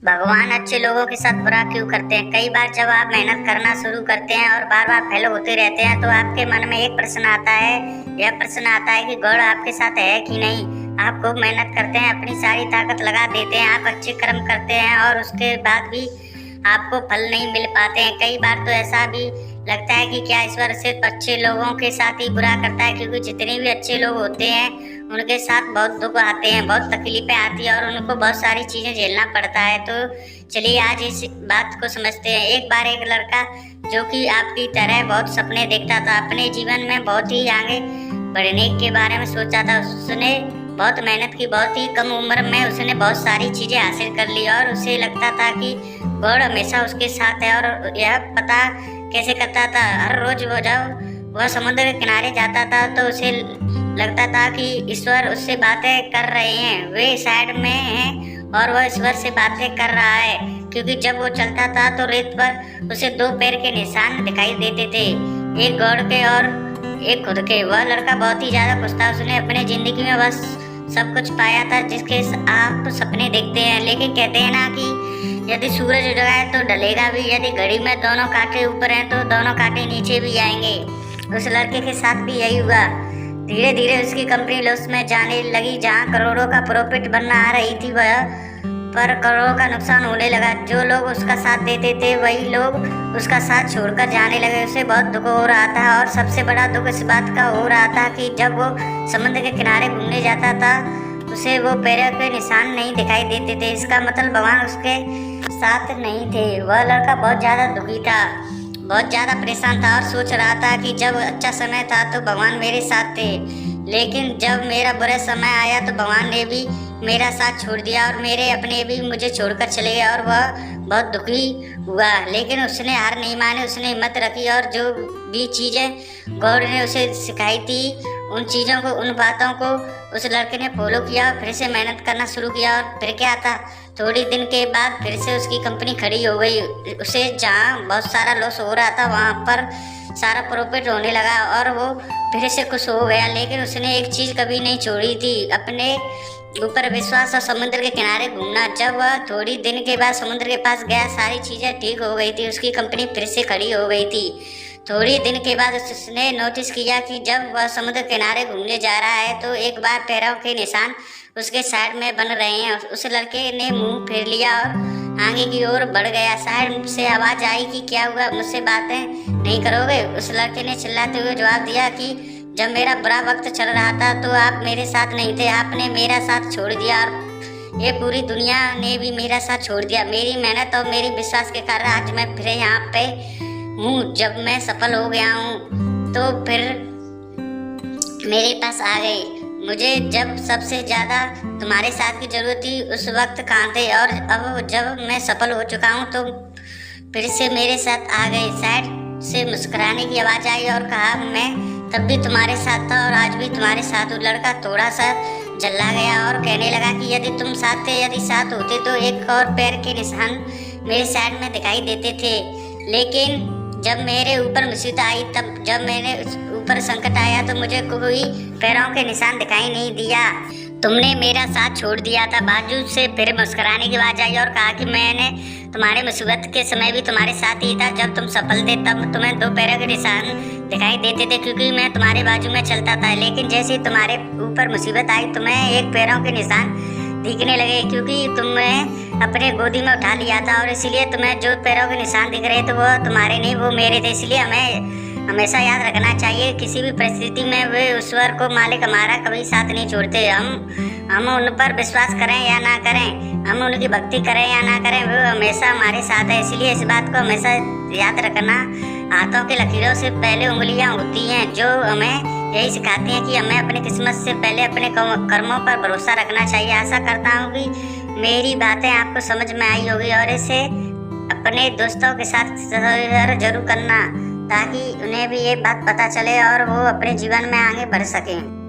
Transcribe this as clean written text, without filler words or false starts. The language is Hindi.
भगवान अच्छे लोगों के साथ बुरा क्यों करते हैं? कई बार जब आप मेहनत करना शुरू करते हैं और बार बार फेल होते रहते हैं तो आपके मन में एक प्रश्न आता है। यह प्रश्न आता है कि गॉड आपके साथ है कि नहीं। आप खूब मेहनत करते हैं, अपनी सारी ताकत लगा देते हैं, आप अच्छे कर्म करते हैं और उसके बाद भी आपको फल नहीं मिल पाते हैं। कई बार तो ऐसा भी लगता है कि क्या ईश्वर सिर्फ अच्छे लोगों के साथ ही बुरा करता है, क्योंकि जितने भी अच्छे लोग होते हैं उनके साथ बहुत दुख आते हैं, बहुत तकलीफें आती हैं और उनको बहुत सारी चीज़ें झेलना पड़ता है। तो चलिए आज इस बात को समझते हैं। एक बार एक लड़का जो कि आपकी तरह बहुत सपने देखता था, अपने जीवन में बहुत ही आगे बढ़ने के बारे में सोचा था। उसने बहुत मेहनत की, बहुत ही कम उम्र में उसने बहुत सारी चीज़ें हासिल कर ली और उसे लगता था कि गॉड हमेशा उसके साथ है। और यह पता कैसे करता था? हर रोज वो जब वह समुद्र के किनारे जाता था तो उसे लगता था कि ईश्वर उससे बातें कर रहे हैं, वे साइड में हैं और वह ईश्वर से बातें कर रहा है। क्योंकि जब वो चलता था तो रेत पर उसे दो पैर के निशान दिखाई देते थे, एक गॉड के और एक खुद के। वह लड़का बहुत ही ज्यादा खुश था, उसने अपने जिंदगी में बस सब कुछ पाया था जिसके आप सपने देखते हैं। लेकिन कहते हैं ना कि यदि सूरज उगा है तो ढलेगा भी, यदि घड़ी में दोनों कांटे ऊपर हैं तो दोनों कांटे नीचे भी आएंगे। उस लड़के के साथ भी यही हुआ। धीरे धीरे उसकी कंपनी लॉस में जाने लगी। जहाँ करोड़ों का प्रॉफिट बनना आ रही थी वह पर करोड़ों का नुकसान होने लगा। जो लोग उसका साथ देते थे वही लोग उसका साथ छोड़कर जाने लगे। उसे बहुत दुख हो रहा था और सबसे बड़ा दुख इस बात का हो रहा था कि जब वो समुद्र के किनारे घूमने जाता था उसे वो पैरों के निशान नहीं दिखाई देते थे। इसका मतलब भगवान उसके साथ नहीं थे। वह लड़का बहुत ज़्यादा दुखी था, बहुत ज़्यादा परेशान था और सोच रहा था कि जब अच्छा समय था तो भगवान मेरे साथ थे, लेकिन जब मेरा बुरा समय आया तो भगवान ने भी मेरा साथ छोड़ दिया और मेरे अपने भी मुझे छोड़कर चले गए। और वह बहुत दुखी हुआ, लेकिन उसने हार नहीं मानी, उसने हिम्मत रखी और जो भी चीज़ें गॉड ने उसे सिखाई थी उन चीज़ों को, उन बातों को उस लड़के ने फॉलो किया, फिर से मेहनत करना शुरू किया। और फिर क्या था, थोड़ी दिन के बाद फिर से उसकी कंपनी खड़ी हो गई। उसे जहाँ बहुत सारा लॉस हो रहा था वहाँ पर सारा प्रॉफिट होने लगा और वो फिर से खुश हो गया। लेकिन उसने एक चीज़ कभी नहीं छोड़ी थी, अपने ऊपर विश्वास और समुद्र के किनारे घूमना। जब वह थोड़ी दिन के बाद समुद्र के पास गया सारी चीज़ें ठीक हो गई थी, उसकी कंपनी फिर से खड़ी हो गई थी। थोड़ी दिन के बाद उसने नोटिस किया कि जब वह समुद्र किनारे घूमने जा रहा है तो एक बार पैरों के निशान उसके साइड में बन रहे हैं। उस लड़के ने मुंह फेर लिया और आगे की ओर बढ़ गया। साइड से आवाज़ आई कि क्या हुआ, मुझसे बातें नहीं करोगे? उस लड़के ने चिल्लाते हुए जवाब दिया कि जब मेरा बुरा वक्त चल रहा था तो आप मेरे साथ नहीं थे, आपने मेरा साथ छोड़ दिया और ये पूरी दुनिया ने भी मेरा साथ छोड़ दिया। मेरी मेहनत और मेरी विश्वास के कारण आज मैं फिर यहाँ पे हूँ। जब मैं सफल हो गया हूँ तो फिर मेरे पास आ गई। मुझे जब सबसे ज़्यादा तुम्हारे साथ की ज़रूरत थी उस वक्त कहाँ थे, और अब जब मैं सफल हो चुका हूँ तो फिर से मेरे साथ आ गए। साइड से मुस्कुराने की आवाज़ आई और कहा मैं तब भी तुम्हारे साथ था और आज भी तुम्हारे साथ हूँ। लड़का थोड़ा सा जल्ला गया और कहने लगा कि यदि तुम साथ थे, यदि साथ होते तो एक और पैर के निशान मेरे साइड में दिखाई देते थे। लेकिन जब मेरे ऊपर मुसीबत आई, तब जब मेरे ऊपर संकट आया तो मुझे कोई पैरों के निशान दिखाई नहीं दिया, तुमने मेरा साथ छोड़ दिया था। बाजू से फिर मुस्कुराने की आवाज़ आई और कहा कि मैंने तुम्हारे मुसीबत के समय भी तुम्हारे साथ ही था। जब तुम सफल थे तब तुम्हें दो पैरों के निशान दिखाई देते थे क्योंकि मैं तुम्हारे बाजू में चलता था। लेकिन जैसे ही तुम्हारे ऊपर मुसीबत आई तुम्हें एक पैरों के निशान दिखने लगे क्योंकि तुम्हें अपने गोदी में उठा लिया था और इसलिए तुम्हें जो पैरों के निशान दिख रहे थे वो तुम्हारे नहीं, वो मेरे थे। इसलिए हमें हमेशा याद रखना चाहिए किसी भी परिस्थिति में वे ईश्वर को मालिक हमारा कभी साथ नहीं छोड़ते। हम उन पर विश्वास करें या ना करें, हम उनकी भक्ति करें या ना करें, वो हमेशा हमारे साथ है। इसलिए इस बात को हमेशा याद रखना। हाथों की लकीरों से पहले उंगलियां होती हैं, जो हमें यही सिखाती हैं कि हमें अपनी किस्मत से पहले अपने कर्मों पर भरोसा रखना चाहिए। आशा करता हूँ कि मेरी बातें आपको समझ में आई होगी और इसे अपने दोस्तों के साथ शेयर जरूर करना ताकि उन्हें भी ये बात पता चले और वो अपने जीवन में आगे बढ़ सकें।